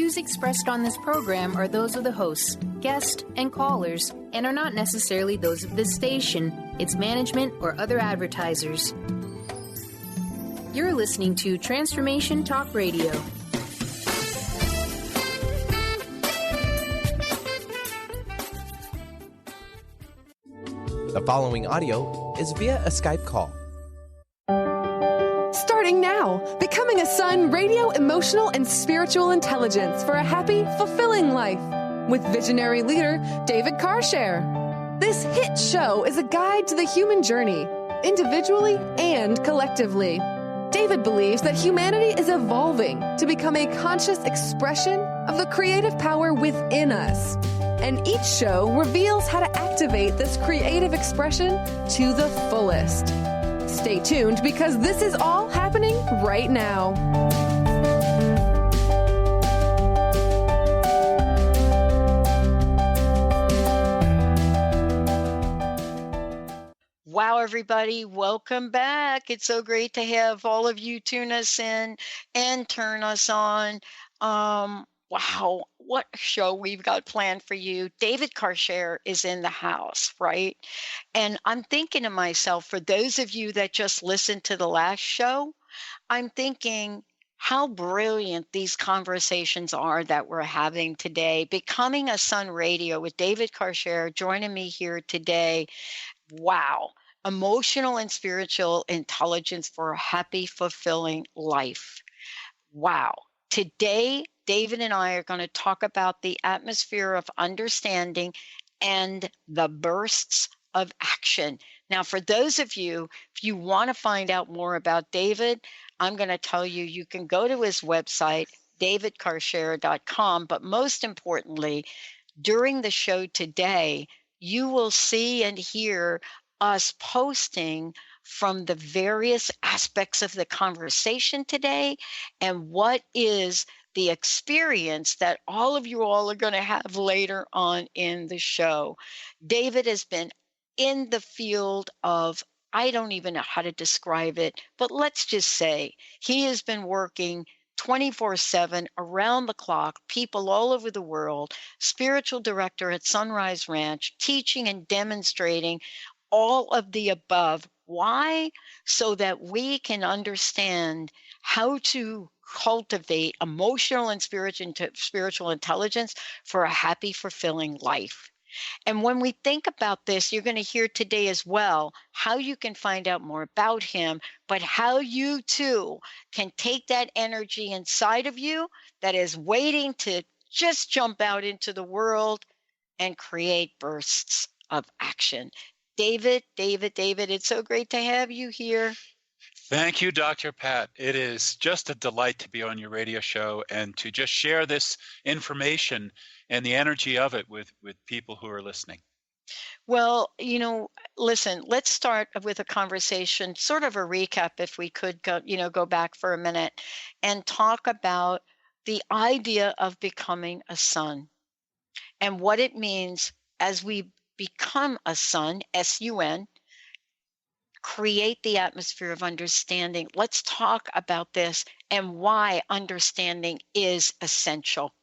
views expressed on this program are those of the hosts, guests, and callers, and are not necessarily those of this station, its management, or other advertisers. You're listening to Transformation Talk Radio. The following audio is via a Skype call. Starting now, Becoming a Sun Radio Emotional and Spiritual Intelligence for a Happy, Fulfilling Life with visionary leader David Karchere. This hit show is a guide to the human journey, individually and collectively. David believes that humanity is evolving to become a conscious expression of the creative power within us. And each show reveals how to activate this creative expression to the fullest. Stay tuned because this is all happening right now. Wow, everybody, welcome back. It's so great to have all of you tune us in and turn us on. Wow, what a show we've got planned for you. David Karchere is in the house, right? And I'm thinking to myself, for those of you that just listened to the last show, I'm thinking how brilliant these conversations are that we're having today. Becoming a Sun Radio with David Karchere joining me here today. Wow. Emotional and spiritual intelligence for a happy, fulfilling life. Wow. Today, David and I are going to talk about the atmosphere of understanding and the bursts of action. Now, for those of you, if you want to find out more about David, I'm going to tell you, you can go to his website, davidkarchere.com. But most importantly, during the show today, you will see and hear us posting from the various aspects of the conversation today and what is the experience that all of you all are going to have later on in the show. David has been in the field of, I don't even know how to describe it, but let's just say he has been working 24/7 around the clock, people all over the world, spiritual director at Sunrise Ranch, teaching and demonstrating all of the above. Why? So that we can understand how to cultivate emotional and spiritual intelligence for a happy, fulfilling life. And when we think about this, you're going to hear today as well how you can find out more about him, but how you too can take that energy inside of you that is waiting to just jump out into the world and create bursts of action. David, it's so great to have you here. Thank you, Dr. Pat. It is just a delight to be on your radio show and to just share this information and the energy of it with people who are listening. Well, listen, let's start with a conversation, sort of a recap, if we could go back for a minute and talk about the idea of becoming a sun and what it means as we become a sun, S-U-N, create the atmosphere of understanding. Let's talk about this and why understanding is essential.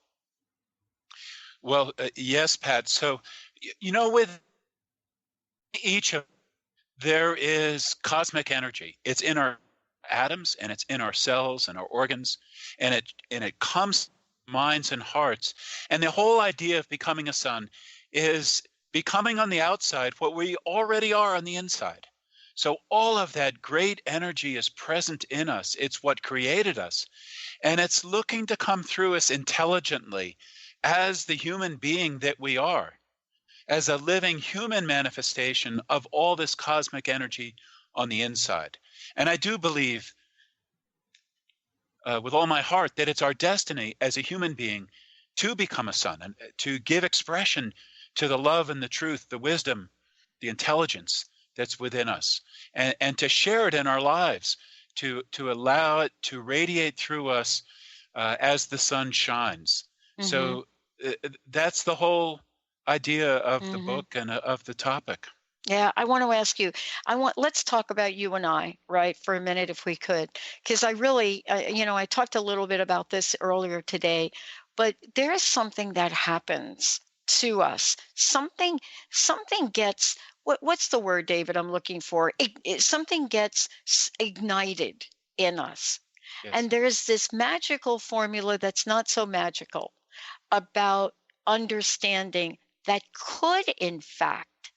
Well, yes, Pat. So, with each of there is cosmic energy. It's in our atoms and it's in our cells and our organs, and it comes minds and hearts. And the whole idea of becoming a sun is becoming on the outside what we already are on the inside. So all of that great energy is present in us. It's what created us. And it's looking to come through us intelligently as the human being that we are, as a living human manifestation of all this cosmic energy on the inside. And I do believe with all my heart that it's our destiny as a human being to become a sun and to give expression to the love and the truth, the wisdom, the intelligence that's within us, and to share it in our lives, to allow it to radiate through us as the sun shines. Mm-hmm. So that's the whole idea of the book and of the topic. Yeah, I want to ask you. Let's talk about you and I, right, for a minute, if we could, because I really, I talked a little bit about this earlier today, but there is something that happens to us. Something gets, what's the word, David? I'm looking for. Something gets ignited in us, Yes. and there's this magical formula that's not so magical about understanding that could, in fact,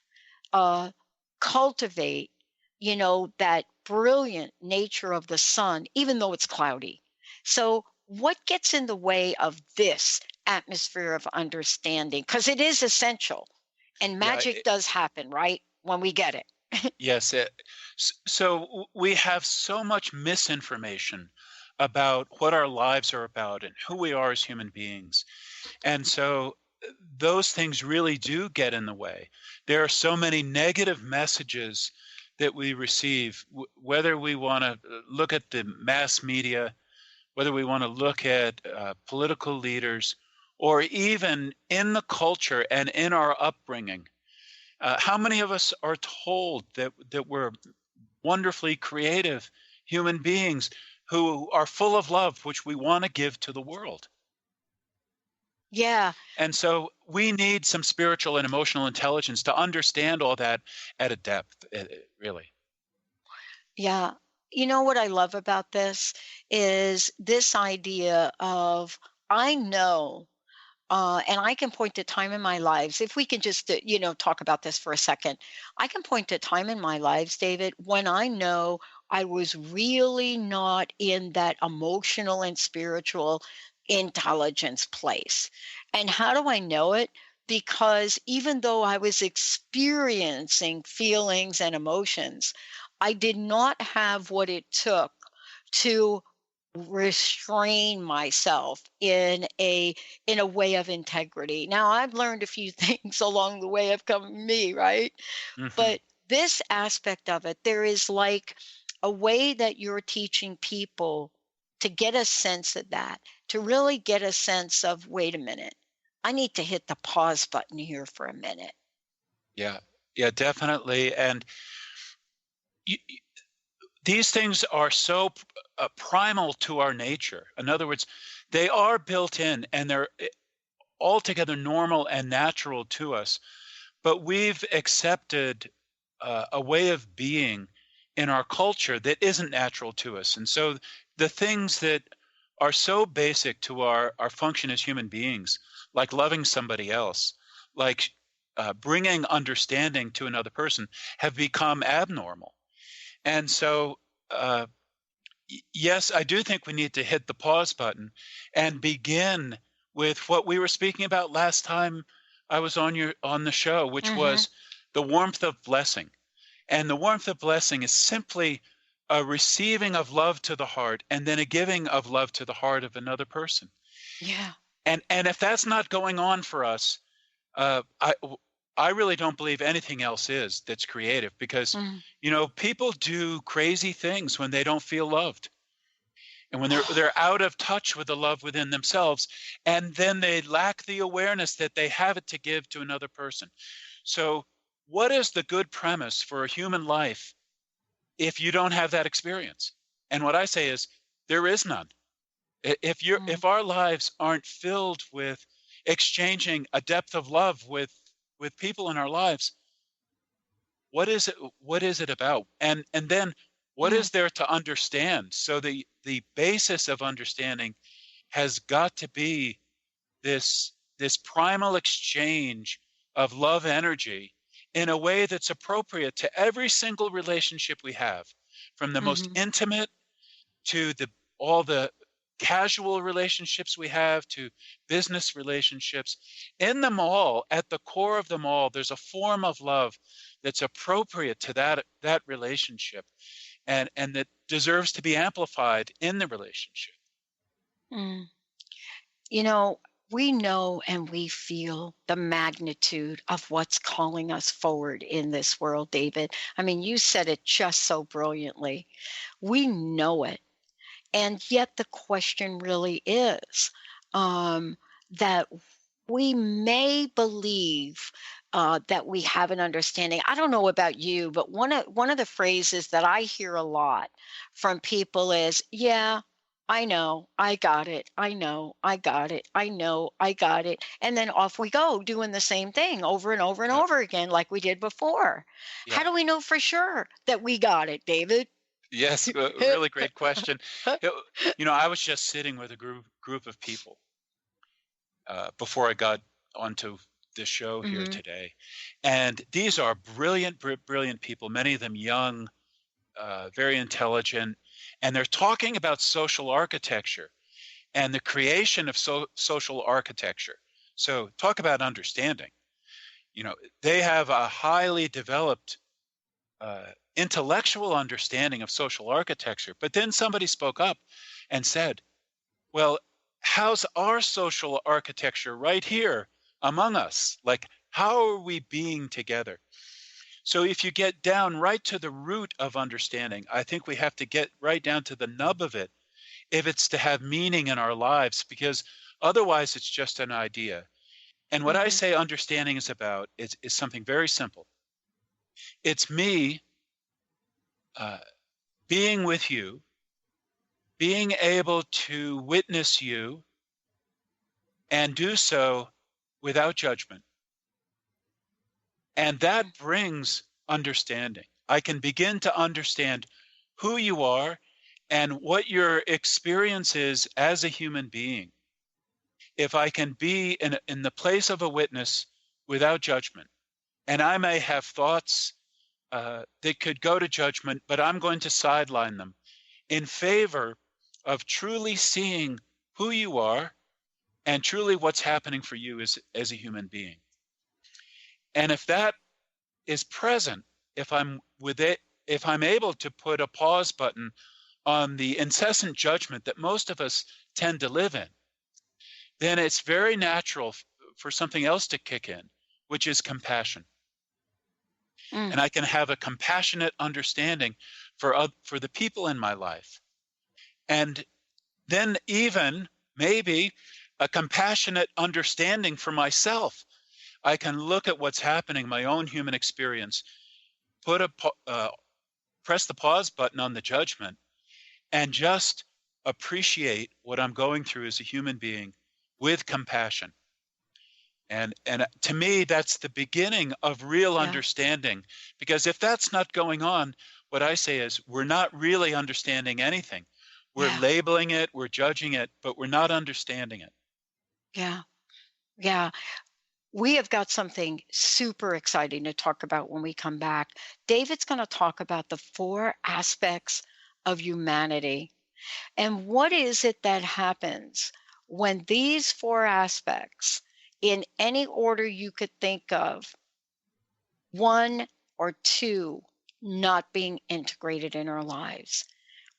uh, cultivate, that brilliant nature of the sun, even though it's cloudy. So, what gets in the way of this atmosphere of understanding? Because it is essential, and Yeah. magic does happen, right? When we get it. Yes. We have so much misinformation about what our lives are about and who we are as human beings. And so those things really do get in the way. There are so many negative messages that we receive, whether we want to look at the mass media, whether we want to look at political leaders, or even in the culture and in our upbringing. How many of us are told that we're wonderfully creative human beings who are full of love, which we want to give to the world? Yeah. And so we need some spiritual and emotional intelligence to understand all that at a depth, really. Yeah. You know what I love about this is this idea of I know. And I can point to time in my lives, if we can just, talk about this for a second. I can point to time in my lives, David, when I know I was really not in that emotional and spiritual intelligence place. And how do I know it? Because even though I was experiencing feelings and emotions, I did not have what it took to restrain myself in a way of integrity. Now, I've learned a few things along the way of coming me, right? Hmm. But this aspect of it, there is like a way that you're teaching people to get a sense of that, to really get a sense of, wait a minute, I need to hit the pause button here for a minute. Yeah, yeah, definitely. And y- y- these things are so primal to our nature. In other words, they are built in and they're altogether normal and natural to us. But we've accepted a way of being in our culture that isn't natural to us. And so the things that are so basic to our function as human beings, like loving somebody else, like bringing understanding to another person, have become abnormal. And so, yes, I do think we need to hit the pause button and begin with what we were speaking about last time I was on the show, which Hmm. was the warmth of blessing. And the warmth of blessing is simply a receiving of love to the heart and then a giving of love to the heart of another person. Yeah. And if that's not going on for us, uh, I I really don't believe anything else is that's creative because, Mm. people do crazy things when they don't feel loved and when they're out of touch with the love within themselves, and then they lack the awareness that they have it to give to another person. So, what is the good premise for a human life if you don't have that experience? And what I say is there is none. Mm. If our lives aren't filled with exchanging a depth of love with people in our lives, what is it about? And then what Mm. is there to understand? So the basis of understanding has got to be this primal exchange of love energy in a way that's appropriate to every single relationship we have, from the most Hmm. intimate to the all the casual relationships we have to business relationships. In them all, at the core of them all, there's a form of love that's appropriate to that relationship and that deserves to be amplified in the relationship. Mm. You know, we know and we feel the magnitude of what's calling us forward in this world, David. I mean, you said it just so brilliantly. We know it. And yet the question really is that we may believe that we have an understanding. I don't know about you, but one of the phrases that I hear a lot from people is, yeah, I know, I got it. I know, I got it. I know, I got it. And then off we go doing the same thing over and over and over again, like we did before. Yeah. How do we know for sure that we got it, David? Yes, a really great question. I was just sitting with a group of people before I got onto this show here today. And these are brilliant people, many of them young, very intelligent. And they're talking about social architecture and the creation of social architecture. So talk about understanding. They have a highly developed intellectual understanding of social architecture. But then somebody spoke up and said, well, how's our social architecture right here among us? Like, how are we being together? So if you get down right to the root of understanding, I think we have to get right down to the nub of it if it's to have meaning in our lives, because otherwise it's just an idea. And what I say understanding is about is something very simple. It's me being with you, being able to witness you, and do so without judgment. And that brings understanding. I can begin to understand who you are and what your experience is as a human being. If I can be in the place of a witness without judgment, and I may have thoughts that could go to judgment, but I'm going to sideline them in favor of truly seeing who you are and truly what's happening for you as a human being. And if that is present, if I'm able to put a pause button on the incessant judgment that most of us tend to live in, then it's very natural for something else to kick in, which is compassion. And I can have a compassionate understanding for the people in my life. And then even maybe a compassionate understanding for myself. I can look at what's happening, my own human experience, press the pause button on the judgment, and just appreciate what I'm going through as a human being with compassion. And to me, that's the beginning of real understanding, because if that's not going on, what I say is we're not really understanding anything. We're labeling it, we're judging it, but we're not understanding it. Yeah. We have got something super exciting to talk about when we come back. David's going to talk about the 4 aspects of humanity. And what is it that happens when these 4 aspects, in any order you could think of, 1 or 2 not being integrated in our lives?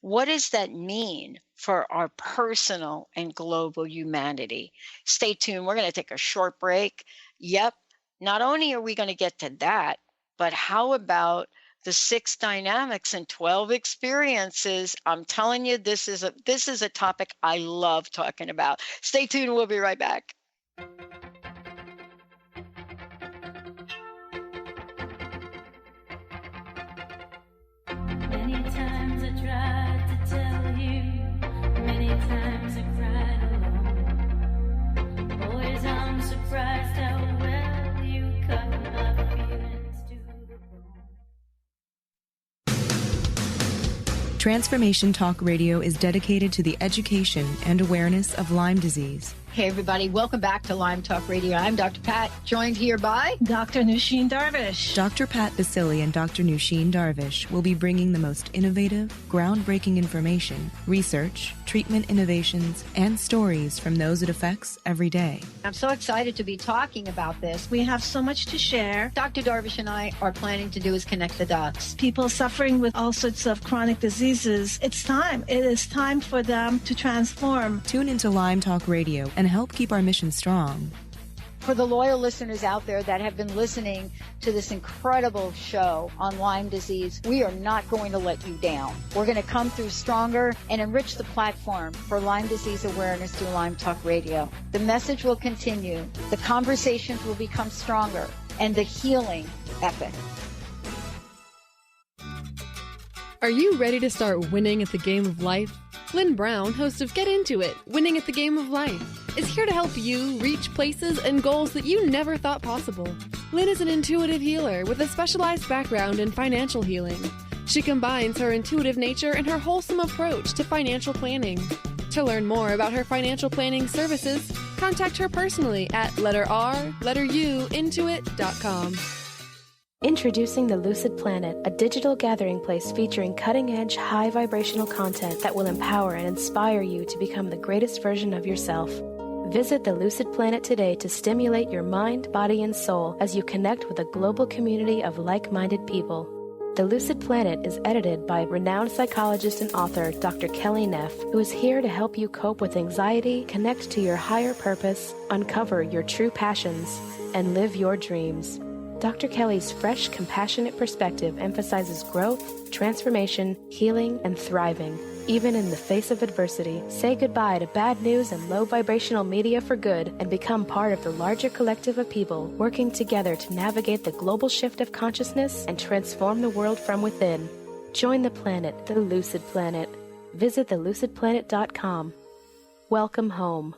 What does that mean for our personal and global humanity? Stay tuned. We're going to take a short break. Yep. Not only are we going to get to that, but how about the 6 dynamics and 12 experiences? I'm telling you, this is a topic I love talking about. Stay tuned. We'll be right back. Many times I tried to tell you, many times I cried alone. Boys, I'm surprised how well you cut my feelings to the bone. Transformation Talk Radio is dedicated to the education and awareness of Lyme disease. Hey, everybody. Welcome back to Lyme Talk Radio. I'm Dr. Pat, joined here by Dr. Nusheen Darvish. Dr. Pat Basili and Dr. Nusheen Darvish will be bringing the most innovative, groundbreaking information, research, treatment innovations, and stories from those it affects every day. I'm so excited to be talking about this. We have so much to share. Dr. Darvish and I are planning to do is connect the dots. People suffering with all sorts of chronic diseases, it's time. It is time for them to transform. Tune into Lyme Talk Radio and help keep our mission strong. For the loyal listeners out there that have been listening to this incredible show on Lyme disease, we are not going to let you down. We're going to come through stronger and enrich the platform for Lyme disease awareness through Lyme Talk Radio. The message will continue. The conversations will become stronger. and the healing epic. Are you ready to start winning at the game of life? Lynn Brown, host of Get Into It, Winning at the Game of Life, is here to help you reach places and goals that you never thought possible. Lynn is an intuitive healer with a specialized background in financial healing. She combines her intuitive nature and her wholesome approach to financial planning. To learn more about her financial planning services, contact her personally at intuit.com. Introducing the Lucid Planet, a digital gathering place featuring cutting-edge, high-vibrational content that will empower and inspire you to become the greatest version of yourself. Visit the Lucid Planet today to stimulate your mind, body, and soul as you connect with a global community of like-minded people. The Lucid Planet is edited by renowned psychologist and author Dr. Kelly Neff, who is here to help you cope with anxiety, connect to your higher purpose, uncover your true passions, and live your dreams. Dr. Kelly's fresh, compassionate perspective emphasizes growth, transformation, healing, and thriving. Even in the face of adversity, say goodbye to bad news and low vibrational media for good and become part of the larger collective of people working together to navigate the global shift of consciousness and transform the world from within. Join the planet, the Lucid Planet. Visit thelucidplanet.com. Welcome home.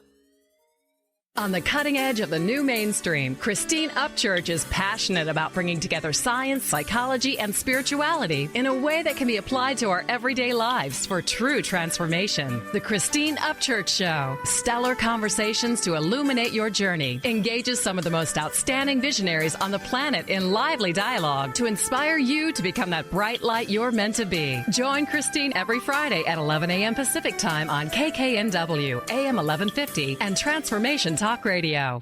On the cutting edge of the new mainstream, Christine Upchurch is passionate about bringing together science, psychology, and spirituality in a way that can be applied to our everyday lives for true transformation. The Christine Upchurch Show, stellar conversations to illuminate your journey, engages some of the most outstanding visionaries on the planet in lively dialogue to inspire you to become that bright light you're meant to be. Join Christine every Friday at 11 a.m. Pacific Time on KKNW, AM 1150, and Transformation Talk Radio.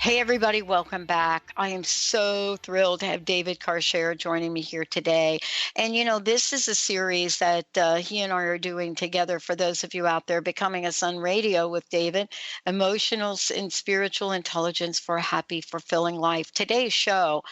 Hey, everybody, welcome back. I am so thrilled to have David Karchere joining me here today. And, you know, this is a series that he and I are doing together for those of you out there, Becoming a Sun Radio with David, Emotional and Spiritual Intelligence for a Happy, Fulfilling Life. Today's show,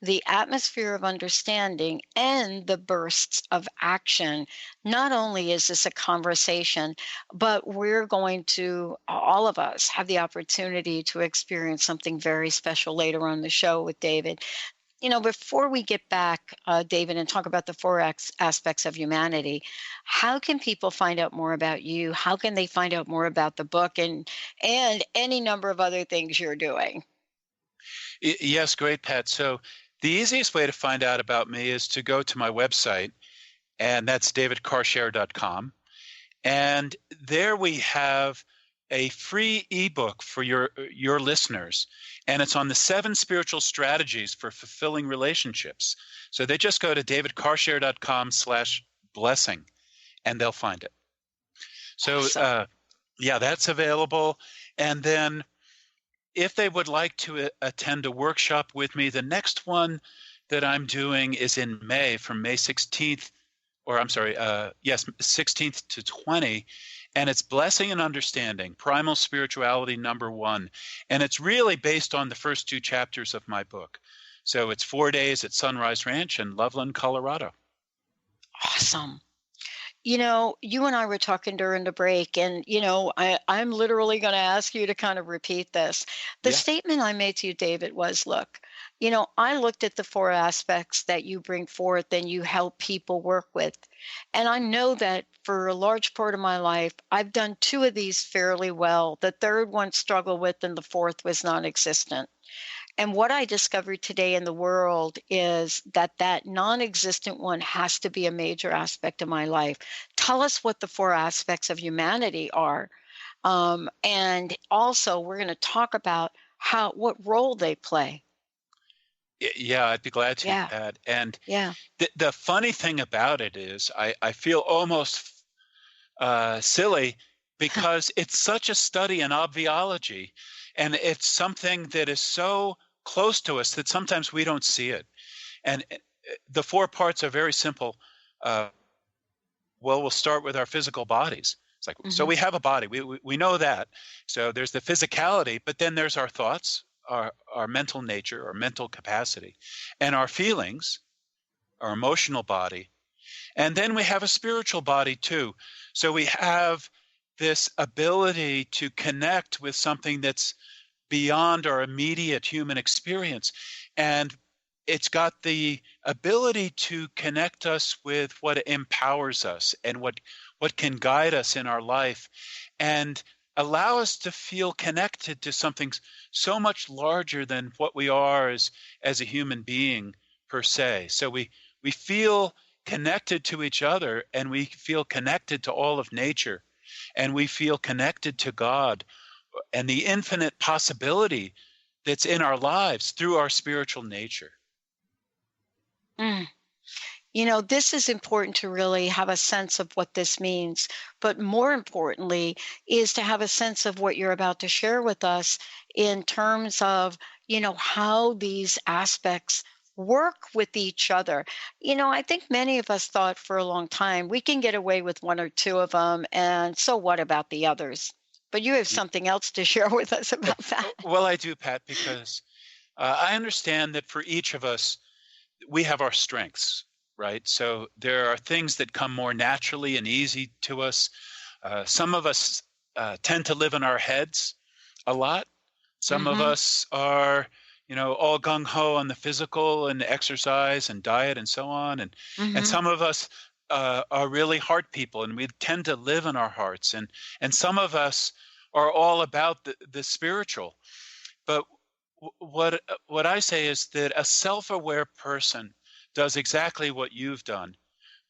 the atmosphere of understanding and the bursts of action. Not only is this a conversation, but we're going to, all of us, have the opportunity to experience something very special later on the show with David. You know, before we get back, David, and talk about the four aspects of humanity, how can people find out more about you? How can they find out more about the book and any number of other things you're doing? Yes, great, Pat. So the easiest way to find out about me is to go to my website, and that's davidkarchere.com. And there we have a free ebook for your listeners, and it's on the 7 spiritual strategies for fulfilling relationships. So they just go to davidkarchere.com/blessing, and they'll find it. So, Awesome. Yeah, that's available. And then if they would like to attend a workshop with me, the next one that I'm doing is in May, from May 16th, 16th to 20, and it's Blessing and Understanding, Primal Spirituality #1. And it's really based on the first 2 chapters of my book. So it's 4 days at Sunrise Ranch in Loveland, Colorado. Awesome. You know, you and I were talking during the break, and, you know, I'm literally going to ask you to kind of repeat this. The statement I made to you, David, was, look, you know, I looked at the 4 aspects that you bring forth and you help people work with. And I know that for a large part of my life, I've done 2 of these fairly well. The 3rd one struggled with, and the 4th was non-existent. And what I discovered today in the world is that non-existent one has to be a major aspect of my life. Tell us what the 4 aspects of humanity are. And also, we're going to talk about what role they play. Yeah, I'd be glad to, Pat. And yeah, the funny thing about it is I feel almost silly because it's such a study in obviology, and it's something that is so close to us that sometimes we don't see it. And the 4 parts are very simple. We'll start with our physical bodies. It's like, so we have a body, we know that. So there's the physicality, but then there's our thoughts, our mental nature, our mental capacity, and our feelings, our emotional body. And then we have a spiritual body too. So we have this ability to connect with something that's beyond our immediate human experience. And it's got the ability to connect us with what empowers us and what can guide us in our life and allow us to feel connected to something so much larger than what we are as a human being per se. So we feel connected to each other, and we feel connected to all of nature, and we feel connected to God and the infinite possibility that's in our lives through our spiritual nature. This is important to really have a sense of what this means, but more importantly is to have a sense of what you're about to share with us in terms of, how these aspects work with each other. I think many of us thought for a long time we can get away with one or two of them, and so what about the others? But you have something else to share with us about that. Well, I do, Pat, because I understand that for each of us, we have our strengths, right? So there are things that come more naturally and easy to us. Some of us tend to live in our heads a lot. Some of us are, all gung-ho on the physical and exercise and diet and so on. And some of us are really heart people, and we tend to live in our hearts. And some of us are all about the spiritual. But what I say is that a self-aware person does exactly what you've done,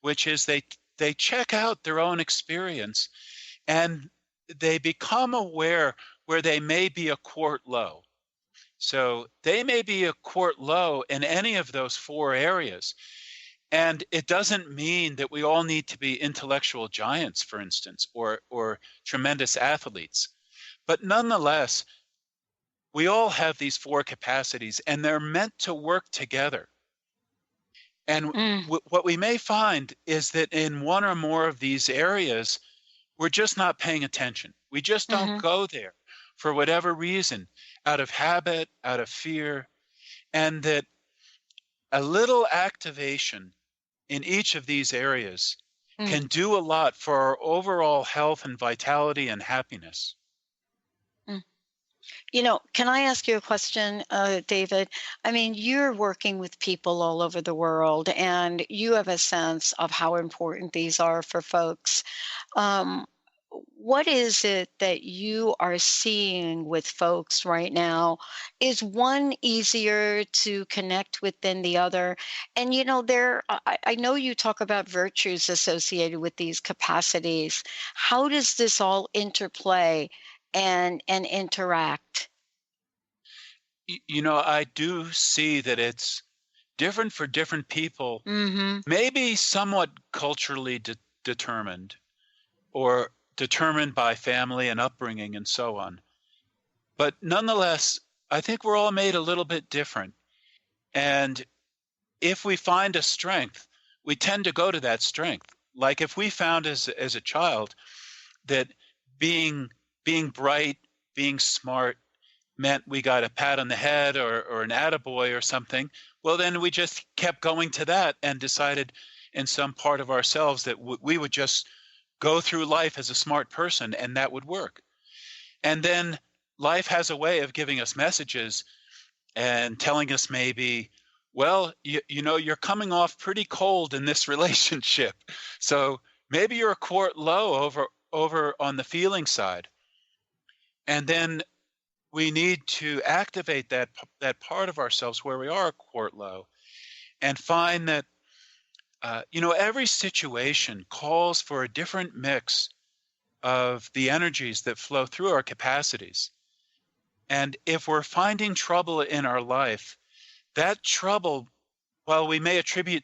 which is they check out their own experience and they become aware where they may be a quart low. So they may be a quart low in any of those four areas. And it doesn't mean that we all need to be intellectual giants, for instance, or tremendous athletes. But nonetheless, we all have these four capacities, and they're meant to work together. And what we may find is that in one or more of these areas, we're just not paying attention. We just don't go there for whatever reason, out of habit, out of fear, and that a little activation in each of these areas can do a lot for our overall health and vitality and happiness. Can I ask you a question, David? I mean, you're working with people all over the world, and you have a sense of how important these are for folks. What is it that you are seeing with folks right now? Is one easier to connect with than the other? And, I know you talk about virtues associated with these capacities. How does this all interplay and interact? I do see that it's different for different people, maybe somewhat culturally determined or determined by family and upbringing and so on. But nonetheless, I think we're all made a little bit different. And if we find a strength, we tend to go to that strength. Like if we found as a child that being bright, being smart meant we got a pat on the head or an attaboy or something, well, then we just kept going to that and decided in some part of ourselves that we would just go through life as a smart person, and that would work. And then life has a way of giving us messages and telling us maybe, well, you're coming off pretty cold in this relationship. So maybe you're a quart low over on the feeling side. And then we need to activate that part of ourselves where we are a quart low and find that every situation calls for a different mix of the energies that flow through our capacities. And if we're finding trouble in our life, that trouble, while we may attribute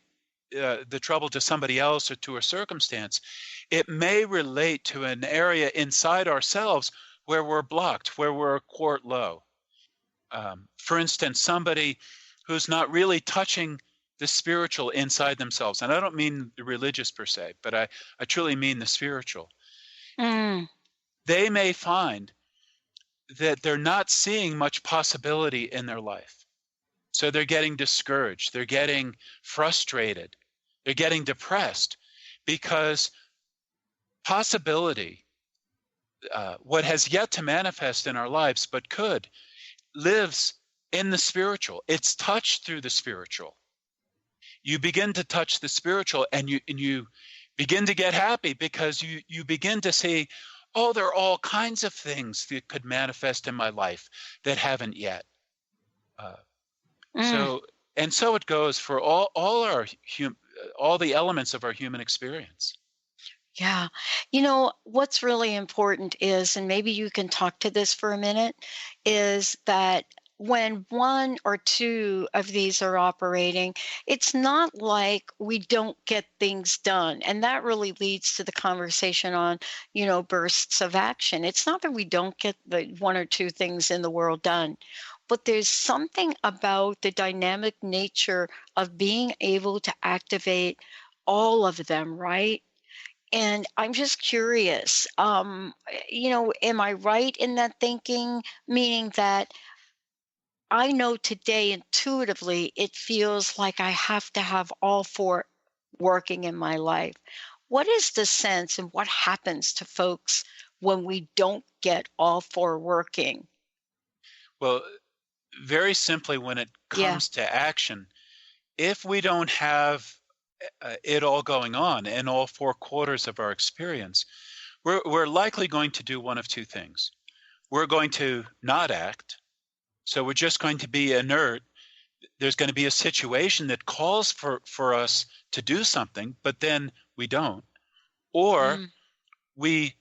the trouble to somebody else or to a circumstance, it may relate to an area inside ourselves where we're blocked, where we're a quart low. For instance, somebody who's not really touching the spiritual inside themselves. And I don't mean the religious per se, but I truly mean the spiritual. they may find that they're not seeing much possibility in their life. So they're getting discouraged, they're getting frustrated, they're getting depressed, because possibility, what has yet to manifest in our lives but could, lives in the spiritual. It's touched through the spiritual. You begin to touch the spiritual, and you begin to get happy, because you begin to see, oh, there are all kinds of things that could manifest in my life that haven't yet. So it goes for all the elements of our human experience. Yeah. You know, what's really important is, and maybe you can talk to this for a minute, is that when one or two of these are operating, it's not like we don't get things done. And that really leads to the conversation on, bursts of action. It's not that we don't get the one or two things in the world done, but there's something about the dynamic nature of being able to activate all of them, right? And I'm just curious, am I right in that thinking? Meaning that I know today intuitively it feels like I have to have all four working in my life. What is the sense, and what happens to folks when we don't get all four working? Well, very simply, when it comes to action, if we don't have it all going on in all four quarters of our experience, we're likely going to do one of two things. We're going to not act, so we're just going to be inert. There's going to be a situation that calls for us to do something, but then we don't. Or we,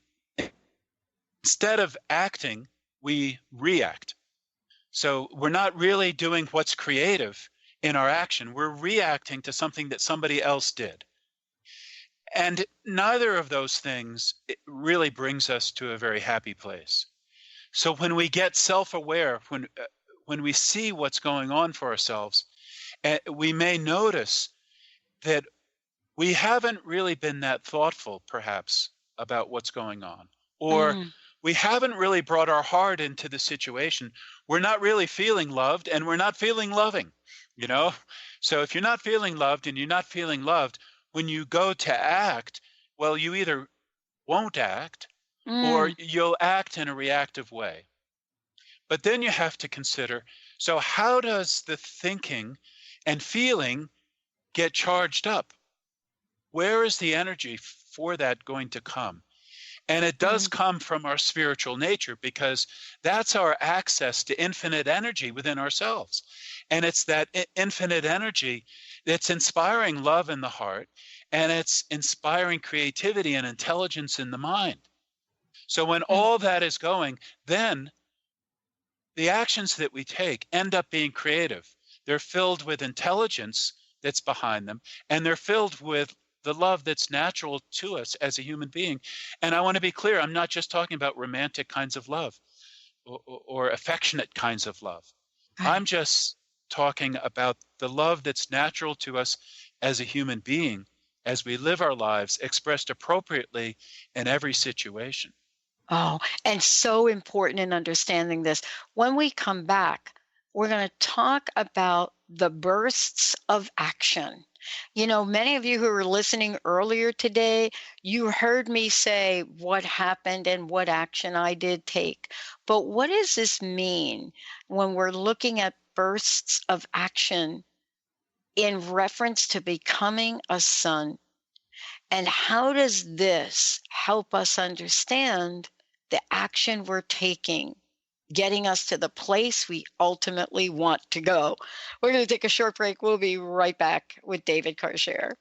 instead of acting, we react. So we're not really doing what's creative in our action. We're reacting to something that somebody else did. And neither of those things really brings us to a very happy place. So when we get self-aware, when we see what's going on for ourselves, we may notice that we haven't really been that thoughtful, perhaps, about what's going on. Or we haven't really brought our heart into the situation. We're not really feeling loved, and we're not feeling loving, So if you're not feeling loved and you're not feeling loved, when you go to act, well, you either won't act or you'll act in a reactive way. But then you have to consider, so how does the thinking and feeling get charged up? Where is the energy for that going to come? And it does come from our spiritual nature, because that's our access to infinite energy within ourselves. And it's that infinite energy that's inspiring love in the heart, and it's inspiring creativity and intelligence in the mind. So when all that is going, then the actions that we take end up being creative. They're filled with intelligence that's behind them, and they're filled with the love that's natural to us as a human being. And I want to be clear, I'm not just talking about romantic kinds of love or affectionate kinds of love. I'm just talking about the love that's natural to us as a human being, as we live our lives, expressed appropriately in every situation. Oh, and so important in understanding this. When we come back, we're going to talk about the bursts of action. Many of you who were listening earlier today, you heard me say what happened and what action I did take. But what does this mean when we're looking at bursts of action in reference to becoming a sun? And how does this help us understand the action we're taking, getting us to the place we ultimately want to go? We're going to take a short break. We'll be right back with David Karchere.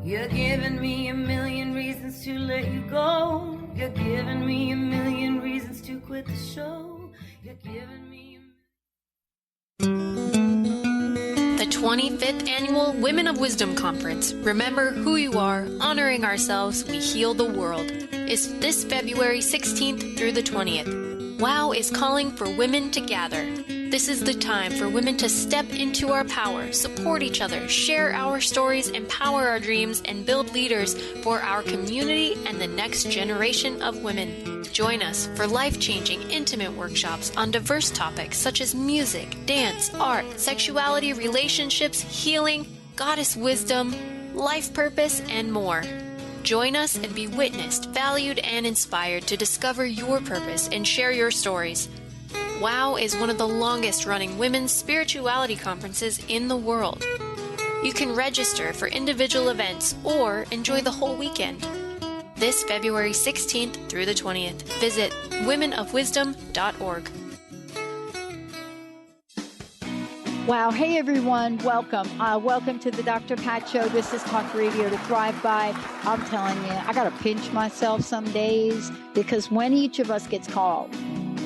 You're giving me a million reasons to let you go. You're giving me a million reasons to quit the show. You're giving me The 25th Annual Women of Wisdom Conference. Remember who you are, honoring ourselves, we heal the world. is this February 16th through the 20th. WOW is calling for women to gather. This is the time for women to step into our power, support each other, share our stories, empower our dreams, and build leaders for our community and the next generation of women. Join us for life-changing, intimate workshops on diverse topics such as music, dance, art, sexuality, relationships, healing, goddess wisdom, life purpose, and more. Join us and be witnessed, valued, and inspired to discover your purpose and share your stories. WOW is one of the longest-running women's spirituality conferences in the world. You can register for individual events or enjoy the whole weekend. This February 16th through the 20th. Visit womenofwisdom.org. Wow. Hey, everyone. Welcome. Welcome to the Dr. Pat Show. This is Talk Radio to Thrive By. I'm telling you, I got to pinch myself some days because when each of us gets called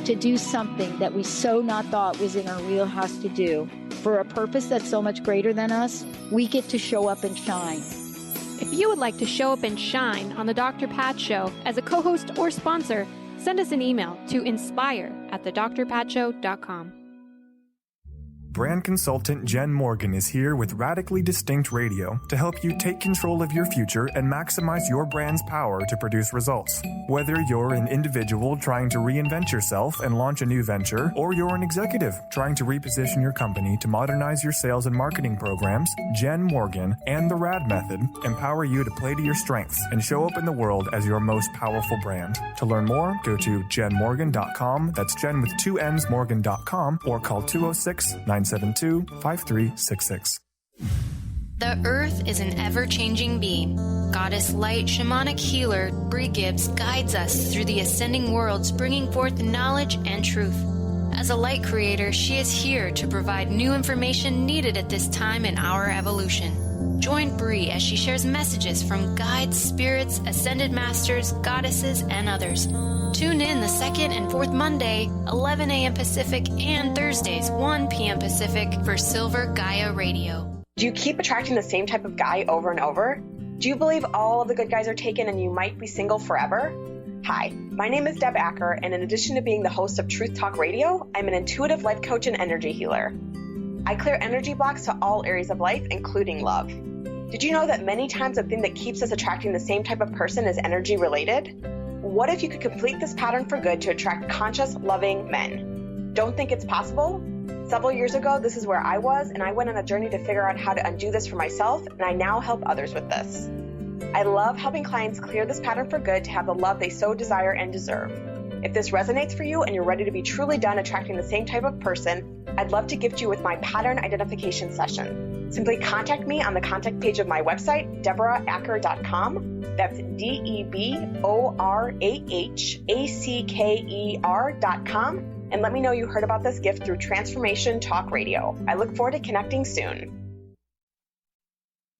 to do something that we so not thought was in our wheelhouse to do for a purpose that's so much greater than us, we get to show up and shine. If you would like to show up and shine on the Dr. Pat Show as a co-host or sponsor, send us an email to inspire@thedrpatshow.com. Brand consultant Jen Morgan is here with Radically Distinct Radio to help you take control of your future and maximize your brand's power to produce results. Whether you're an individual trying to reinvent yourself and launch a new venture, or you're an executive trying to reposition your company to modernize your sales and marketing programs, Jen Morgan and the RAD Method empower you to play to your strengths and show up in the world as your most powerful brand. To learn more, go to jenmorgan.com, that's Jen with 2 N's, Morgan.com, or call 206-972-5366. The Earth is an ever-changing being. Goddess Light Shamanic Healer Bree Gibbs guides us through the ascending worlds, bringing forth knowledge and truth. As a light creator, she is here to provide new information needed at this time in our evolution. Join Bree as she shares messages from guides, spirits, ascended masters, goddesses, and others. Tune in the second and fourth Monday, 11 a.m. Pacific, and Thursdays, 1 p.m. Pacific for Silver Gaia Radio. Do you keep attracting the same type of guy over and over? Do you believe all of the good guys are taken and you might be single forever? Hi, my name is Deb Acker, and in addition to being the host of Truth Talk Radio, I'm an intuitive life coach and energy healer. I clear energy blocks to all areas of life, including love. Did you know that many times the thing that keeps us attracting the same type of person is energy related? What if you could complete this pattern for good to attract conscious, loving men? Don't think it's possible? Several years ago, this is where I was, and I went on a journey to figure out how to undo this for myself, and I now help others with this. I love helping clients clear this pattern for good to have the love they so desire and deserve. If this resonates for you and you're ready to be truly done attracting the same type of person, I'd love to gift you with my pattern identification session. Simply contact me on the contact page of my website, DeborahAcker.com. That's DeborahAcker.com. And let me know you heard about this gift through Transformation Talk Radio. I look forward to connecting soon.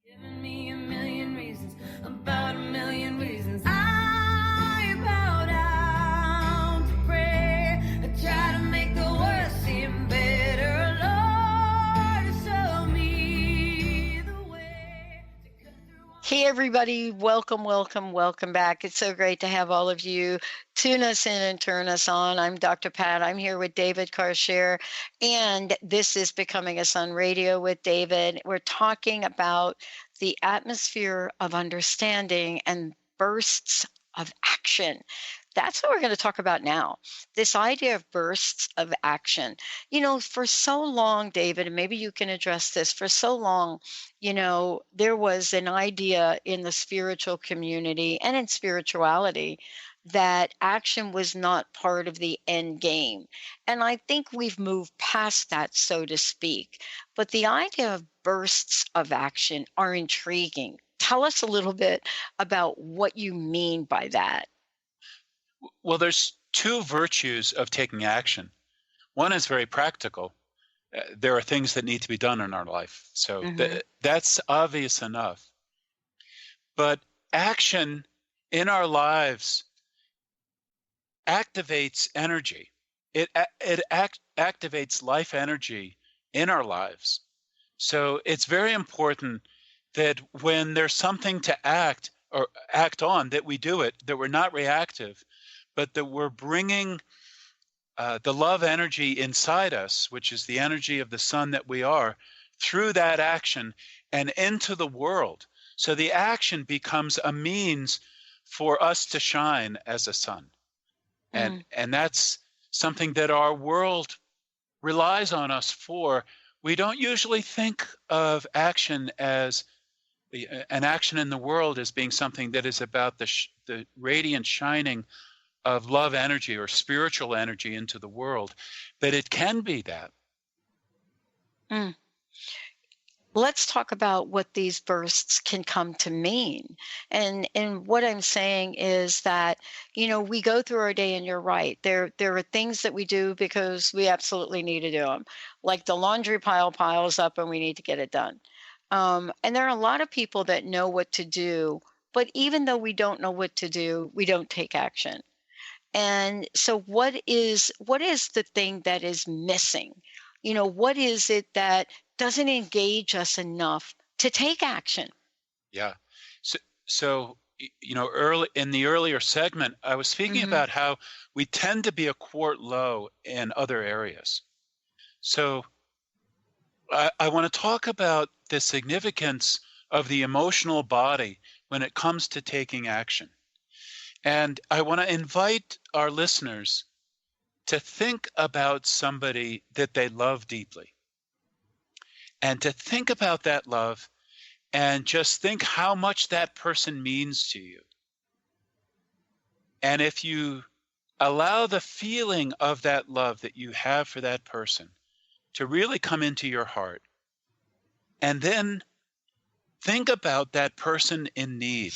Giving me a million reasons, about a million reasons. I bow down to pray. I try to make the worst seem better. Lord, show me the way to cut through. Hey, everybody. Welcome back. It's so great to have all of you tune us in and turn us on. I'm Dr. Pat. I'm here with David Karchere, and this is Becoming a Sun Radio with David. We're talking about the atmosphere of understanding and bursts of action. That's what we're going to talk about now, this idea of bursts of action. You know, for so long, David, and maybe you can address this, for so long, you know, there was an idea in the spiritual community and in spirituality that action was not part of the end game. And I think we've moved past that, so to speak. But the idea of bursts of action are intriguing. Tell us a little bit about what you mean by that. Well, there's 2 virtues of taking action. One is very practical. There are things that need to be done in our life. So that's obvious enough. But action in our lives activates energy. It activates life energy in our lives. So it's very important that when there's something to act or act on, that we do it, that we're not reactive, but that we're bringing the love energy inside us, which is the energy of the sun that we are, through that action and into the world. So the action becomes a means for us to shine as a sun. And that's something that our world relies on us for. We don't usually think of action as an action in the world as being something that is about the radiant shining of love energy or spiritual energy into the world, but it can be that. Let's talk about what these bursts can come to mean. And what I'm saying is that, we go through our day, and you're right. There are things that we do because we absolutely need to do them. Like the laundry pile piles up and we need to get it done. And there are a lot of people that know what to do, but even though we don't know what to do, we don't take action. And so what is the thing that is missing? What is it that doesn't engage us enough to take action? Yeah. So early in the earlier segment, I was speaking about how we tend to be a quart low in other areas. So I want to talk about the significance of the emotional body when it comes to taking action. And I want to invite our listeners to think about somebody that they love deeply, and to think about that love and just think how much that person means to you. And if you allow the feeling of that love that you have for that person to really come into your heart, and then think about that person in need,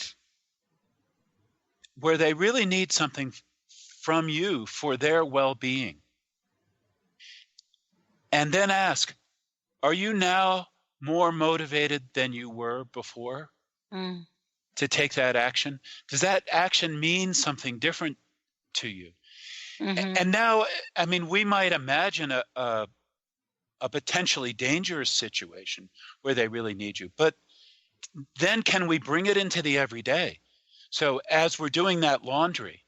where they really need something from you for their well-being. And then ask, are you now more motivated than you were before to take that action? Does that action mean something different to you? And now, we might imagine a potentially dangerous situation where they really need you, but then can we bring it into the everyday? So as we're doing that laundry,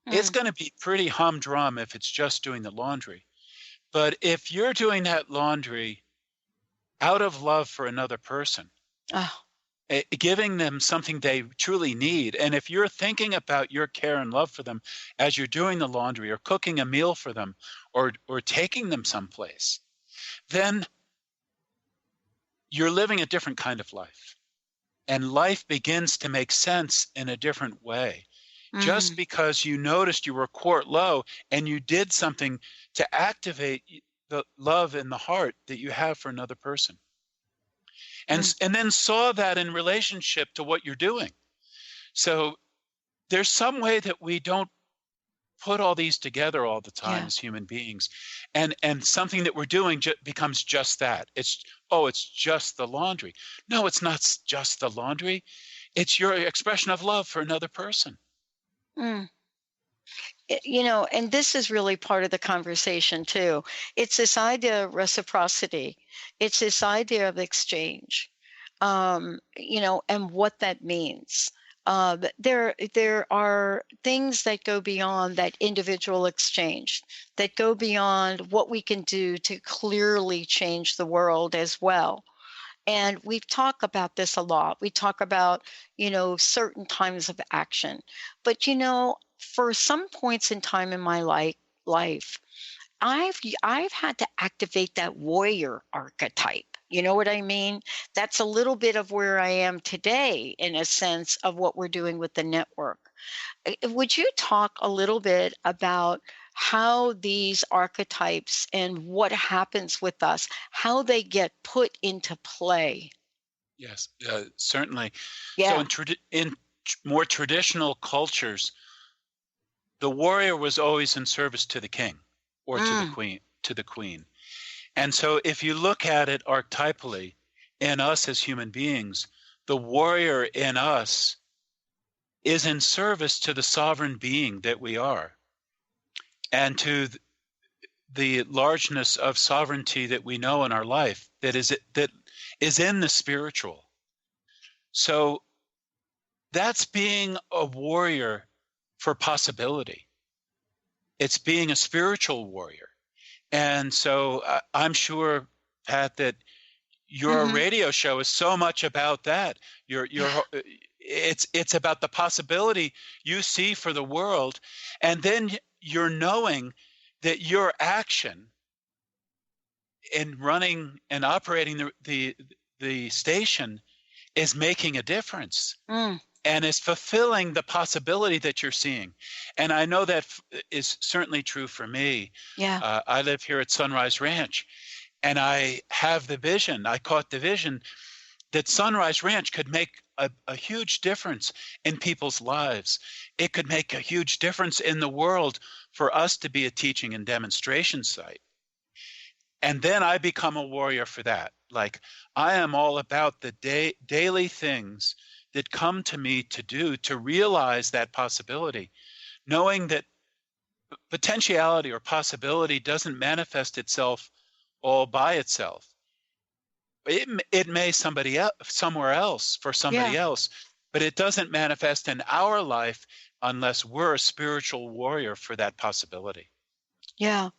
it's going to be pretty humdrum if it's just doing the laundry. But if you're doing that laundry out of love for another person, giving them something they truly need, and if you're thinking about your care and love for them as you're doing the laundry or cooking a meal for them or taking them someplace, then you're living a different kind of life. And life begins to make sense in a different way. Just because you noticed you were quart low and you did something to activate the love in the heart that you have for another person. And then saw that in relationship to what you're doing. So there's some way that we don't put all these together all the time as human beings. And something that we're doing becomes just that. It's just the laundry. No, it's not just the laundry. It's your expression of love for another person. And this is really part of the conversation too. It's this idea of reciprocity. It's this idea of exchange, and what that means. There are things that go beyond that individual exchange, that go beyond what we can do to clearly change the world as well. And we've talked about this a lot. We talk about, certain times of action. But, for some points in time in my life, I've had to activate that warrior archetype. You know what I mean? That's a little bit of where I am today in a sense of what we're doing with the network. Would you talk a little bit about how these archetypes and what happens with us, how they get put into play? Yes, certainly. Yeah. So in more traditional cultures, the warrior was always in service to the king or to the queen. And so if you look at it archetypally in us as human beings, the warrior in us is in service to the sovereign being that we are, and to the largeness of sovereignty that we know in our life that is in the spiritual. So that's being a warrior for possibility. It's being a spiritual warrior. And so I'm sure, Pat, that your radio show is so much about that. It's about the possibility you see for the world, and then you're knowing that your action in running and operating the station is making a difference and is fulfilling the possibility that you're seeing. And I know that is certainly true for me. Yeah. I live here at Sunrise Ranch, and I have the vision. I caught the vision that Sunrise Ranch could make a huge difference in people's lives. It could make a huge difference in the world for us to be a teaching and demonstration site. And then I become a warrior for that. Like, I am all about the daily things that come to me to do, to realize that possibility, knowing that potentiality or possibility doesn't manifest itself all by itself. It may somewhere else for somebody else, but it doesn't manifest in our life unless we're a spiritual warrior for that possibility. Yeah.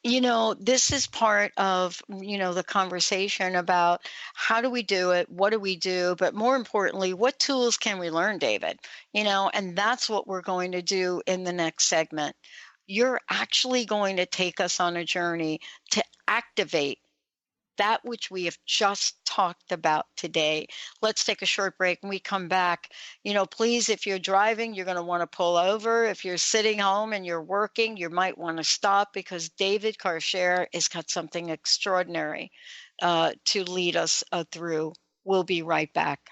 This is part of, the conversation about how do we do it? What do we do? But more importantly, what tools can we learn, David? And that's what we're going to do in the next segment. You're actually going to take us on a journey to activate that which we have just talked about today. Let's take a short break. When we come back, please, if you're driving, you're going to want to pull over. If you're sitting home and you're working, you might want to stop, because David Karchere has got something extraordinary to lead us through. We'll be right back.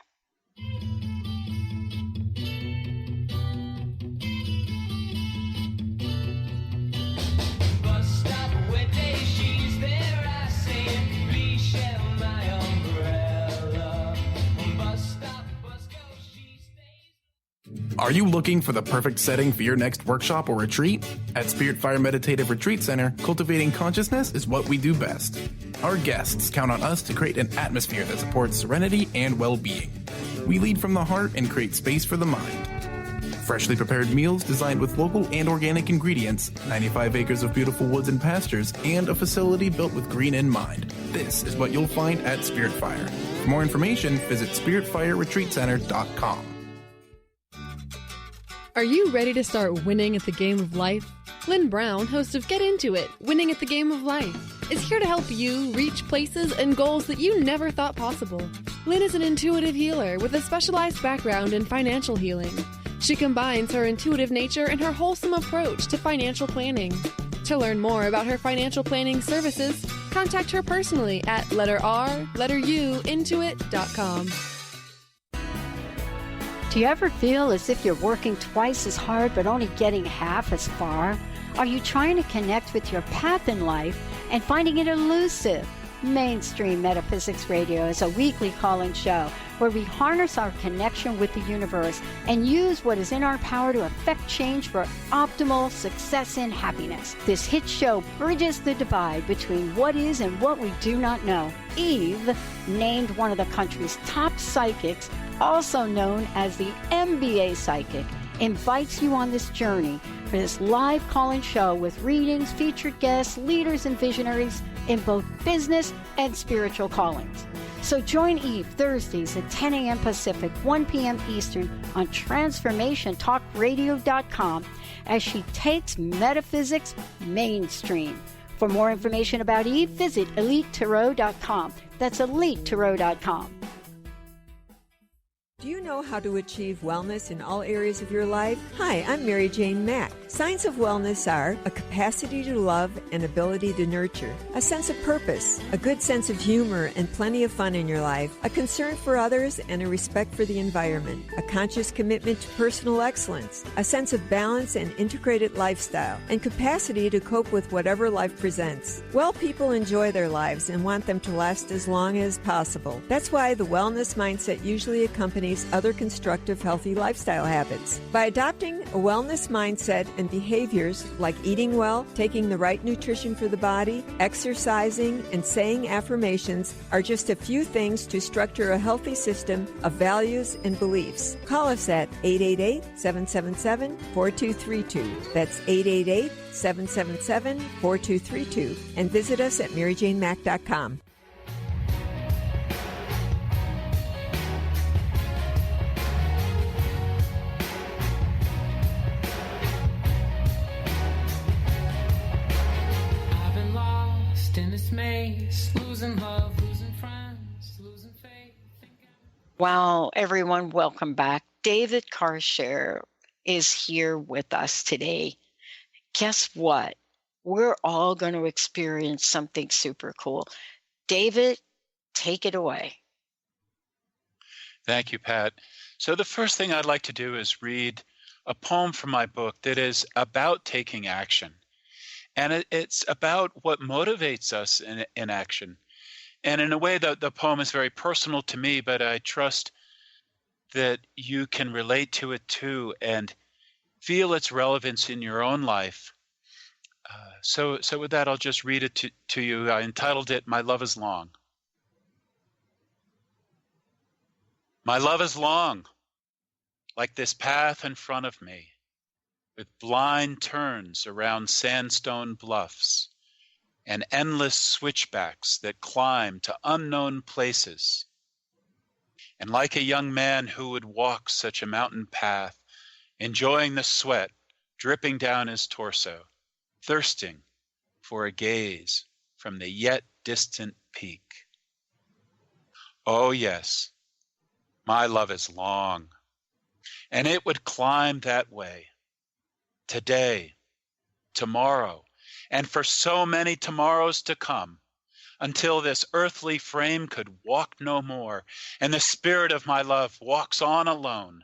Are you looking for the perfect setting for your next workshop or retreat? At Spirit Fire Meditative Retreat Center, cultivating consciousness is what we do best. Our guests count on us to create an atmosphere that supports serenity and well-being. We lead from the heart and create space for the mind. Freshly prepared meals designed with local and organic ingredients, 95 acres of beautiful woods and pastures, and a facility built with green in mind. This is what you'll find at Spirit Fire. For more information, visit spiritfireretreatcenter.com. Are you ready to start winning at the game of life? Lynn Brown, host of Get Into It, Winning at the Game of Life, is here to help you reach places and goals that you never thought possible. Lynn is an intuitive healer with a specialized background in financial healing. She combines her intuitive nature and her wholesome approach to financial planning. To learn more about her financial planning services, contact her personally at intuit.com. Do you ever feel as if you're working twice as hard but only getting half as far? Are you trying to connect with your path in life and finding it elusive? Mainstream Metaphysics Radio is a weekly call-in show where we harness our connection with the universe and use what is in our power to affect change for optimal success and happiness. This hit show bridges the divide between what is and what we do not know. Eve, named one of the country's top psychics, also known as the MBA Psychic, invites you on this journey for this live call-in show with readings, featured guests, leaders, and visionaries in both business and spiritual callings. So join Eve Thursdays at 10 a.m. Pacific, 1 p.m. Eastern on TransformationTalkRadio.com as she takes metaphysics mainstream. For more information about Eve, visit EliteTarot.com. That's EliteTarot.com. Do you know how to achieve wellness in all areas of your life? Hi, I'm Mary Jane Mack. Signs of wellness are a capacity to love and ability to nurture, a sense of purpose, a good sense of humor and plenty of fun in your life, a concern for others and a respect for the environment, a conscious commitment to personal excellence, a sense of balance and integrated lifestyle, and capacity to cope with whatever life presents. Well people enjoy their lives and want them to last as long as possible. That's why the wellness mindset usually accompanies 20s other constructive, healthy lifestyle habits. By adopting a wellness mindset and behaviors like eating well, taking the right nutrition for the body, exercising, and saying affirmations are just a few things to structure a healthy system of values and beliefs. Call us at 888-777-4232. That's 888-777-4232. And visit us at maryjanemack.com. I've been lost in this maze, losing love, losing friends, losing faith. Wow, everyone, welcome back. David Karchere is here with us today. Guess what? We're all going to experience something super cool. David, take it away. Thank you, Pat. So the first thing I'd like to do is read a poem from my book that is about taking action. And it's about what motivates us in action. And in a way, the poem is very personal to me, but I trust that you can relate to it too and feel its relevance in your own life. So with that, I'll just read it to you. I entitled it, My Love is Long. My love is long, like this path in front of me, with blind turns around sandstone bluffs and endless switchbacks that climb to unknown places. And like a young man who would walk such a mountain path, enjoying the sweat dripping down his torso, thirsting for a gaze from the yet distant peak. Oh yes, my love is long, and it would climb that way, today, tomorrow, and for so many tomorrows to come, until this earthly frame could walk no more, and the spirit of my love walks on alone,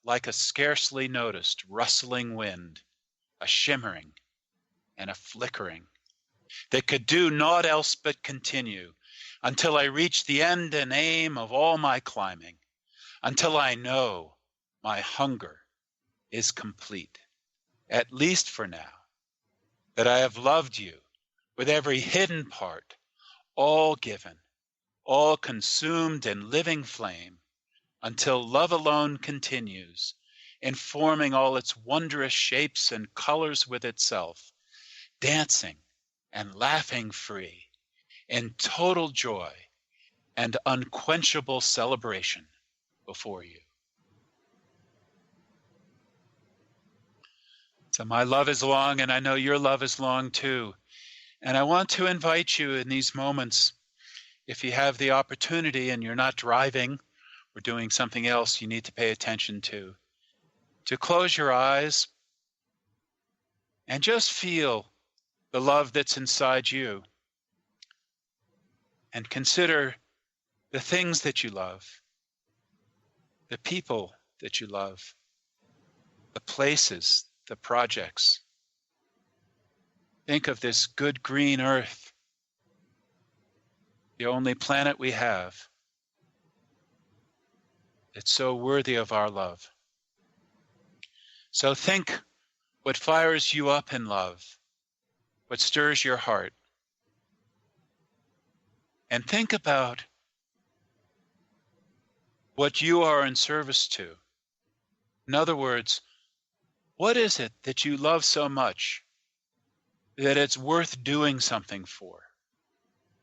like a scarcely noticed rustling wind, a shimmering and a flickering that could do naught else but continue until I reach the end and aim of all my climbing, until I know my hunger is complete, at least for now, that I have loved you with every hidden part, all given, all consumed in living flame, until love alone continues, informing all its wondrous shapes and colors with itself, dancing and laughing free, in total joy and unquenchable celebration before you. So my love is long, and I know your love is long too. And I want to invite you in these moments, if you have the opportunity and you're not driving or doing something else you need to pay attention to close your eyes and just feel the love that's inside you. And consider the things that you love, the people that you love, the places, the projects. Think of this good green earth, the only planet we have. It's so worthy of our love. So think what fires you up in love, what stirs your heart. And think about what you are in service to. In other words, what is it that you love so much that it's worth doing something for?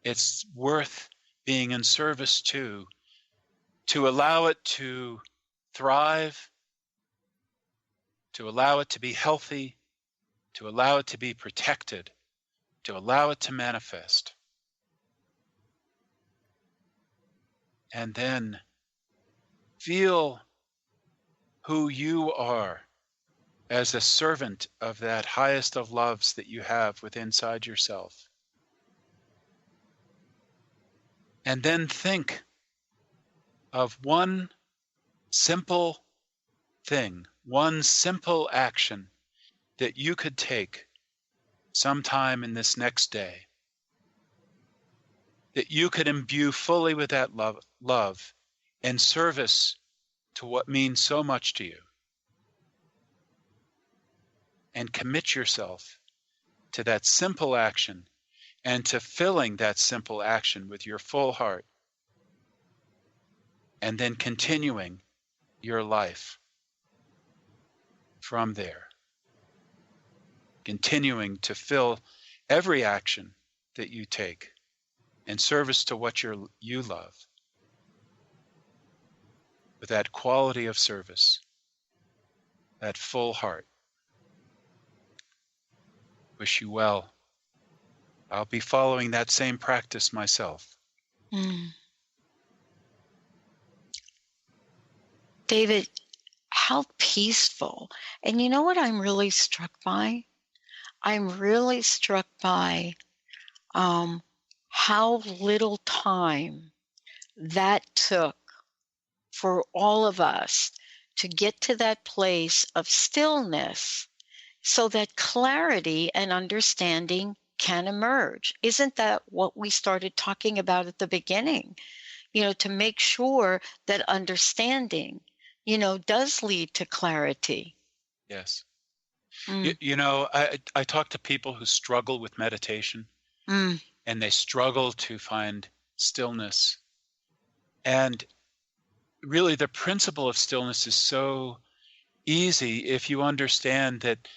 It's worth being in service to allow it to thrive, to allow it to be healthy, to allow it to be protected, to allow it to manifest. And then feel who you are as a servant of that highest of loves that you have within inside yourself. And then think of one simple thing, one simple action that you could take sometime in this next day, that you could imbue fully with that love in service to what means so much to you. And commit yourself to that simple action and to filling that simple action with your full heart. And then continuing your life from there. Continuing to fill every action that you take in service to what you love with that quality of service, that full heart. Wish you well. I'll be following that same practice myself. David, how peaceful. And you know what I'm really struck by? I'm really struck by how little time that took for all of us to get to that place of stillness so that clarity and understanding can emerge. Isn't that what we started talking about at the beginning? To make sure that understanding, does lead to clarity. Yes. I talk to people who struggle with meditation and they struggle to find stillness. And really the principle of stillness is so easy if you understand that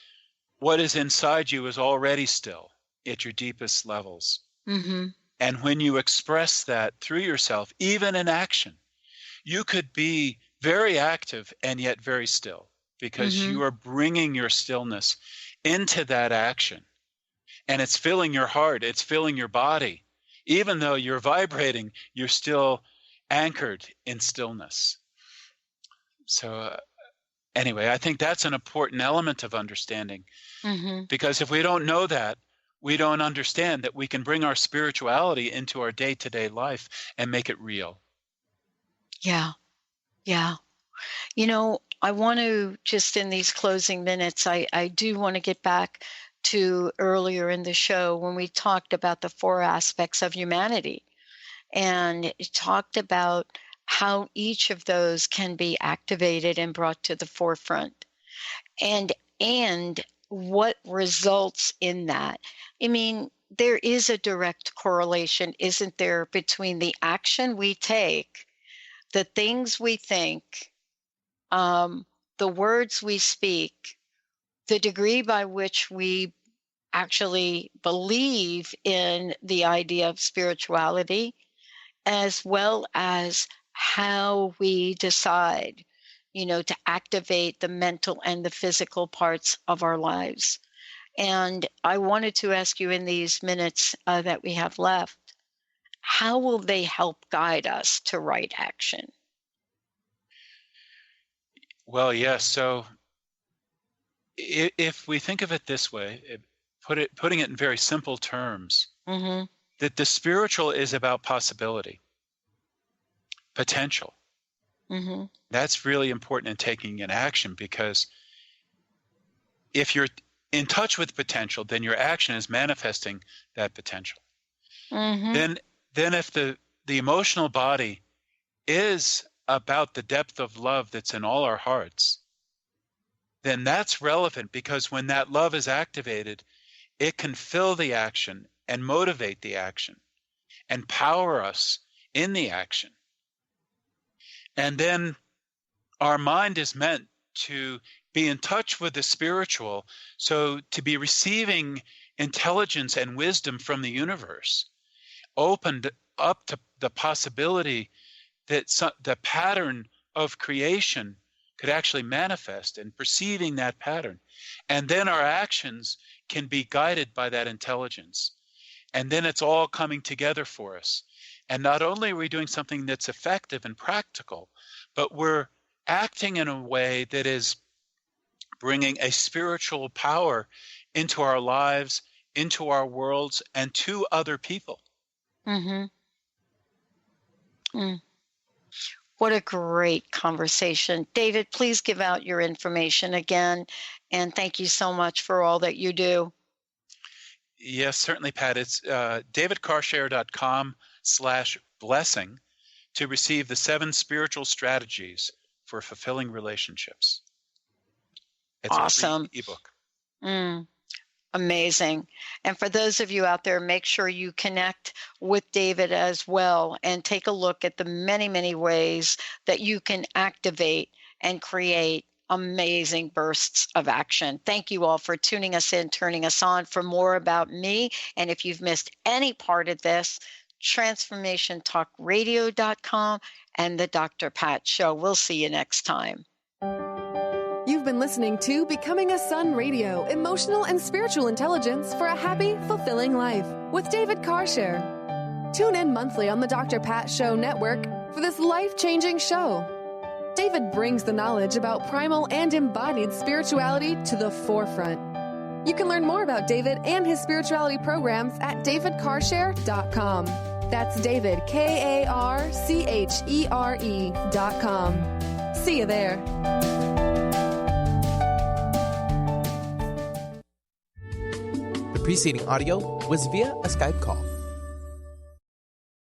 what is inside you is already still at your deepest levels. And when you express that through yourself, even in action, you could be very active and yet very still, because you are bringing your stillness into that action. And it's filling your heart, it's filling your body. Even though you're vibrating, you're still anchored in stillness. So anyway, I think that's an important element of understanding. Because if we don't know that, we don't understand that we can bring our spirituality into our day-to-day life and make it real. Yeah. I want to just in these closing minutes, I do want to get back to earlier in the show when we talked about the 4 aspects of humanity. And it talked about how each of those can be activated and brought to the forefront. And what results in that. I mean, there is a direct correlation, isn't there, between the action we take, the things we think, the words we speak, the degree by which we actually believe in the idea of spirituality, as well as how we decide, to activate the mental and the physical parts of our lives. And I wanted to ask you in these minutes that we have left, how will they help guide us to right action? Well, yes. So if we think of it this way, putting it in very simple terms, that the spiritual is about possibility, potential. That's really important in taking an action, because if you're in touch with potential, then your action is manifesting that potential. Then if the emotional body is about the depth of love that's in all our hearts, then that's relevant, because when that love is activated, it can fill the action and motivate the action and power us in the action. And then our mind is meant to be in touch with the spiritual, so to be receiving intelligence and wisdom from the universe, opened up to the possibility that the pattern of creation could actually manifest, and perceiving that pattern. And then our actions can be guided by that intelligence. And then it's all coming together for us. And not only are we doing something that's effective and practical, but we're acting in a way that is bringing a spiritual power into our lives, into our worlds, and to other people. What a great conversation. David, please give out your information again. And thank you so much for all that you do. Yes, certainly, Pat. It's davidkarchere.com/blessing. to receive the 7 spiritual strategies for fulfilling relationships. It's awesome. a free ebook. Amazing. And for those of you out there, make sure you connect with David as well and take a look at the many, many ways that you can activate and create amazing bursts of action. Thank you all for tuning us in, turning us on. For more about me, and if you've missed any part of this, transformationtalkradio.com and the Dr. Pat Show. We'll see you next time. You've been listening to Becoming a Sun Radio, emotional and spiritual intelligence for a happy, fulfilling life with David Karchere. Tune in monthly on the Dr. Pat Show Network for this life-changing show. David brings the knowledge about primal and embodied spirituality to the forefront. You can learn more about David and his spirituality programs at davidkarchere.com. That's David, KARCHERE.com. See you there. The preceding audio was via a Skype call.